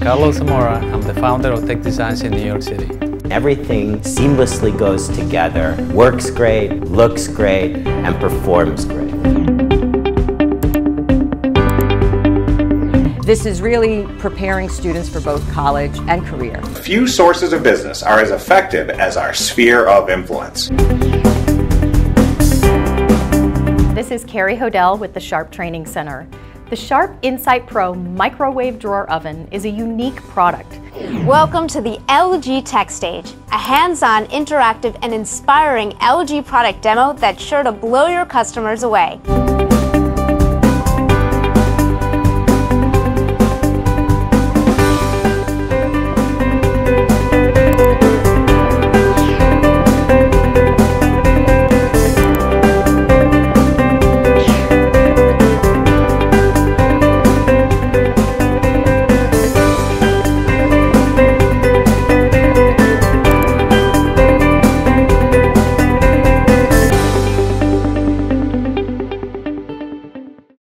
Carlos Zamora. I'm the founder of Tech Designs in New York City. Everything seamlessly goes together, works great, looks great, and performs great. This is really preparing students for both college and career. Few sources of business are as effective as our sphere of influence. This is Carrie Hodel with the Sharp Training Center. The Sharp Insight Pro microwave drawer oven is a unique product. Welcome to the LG Tech Stage, a hands-on, interactive, and inspiring LG product demo that's sure to blow your customers away.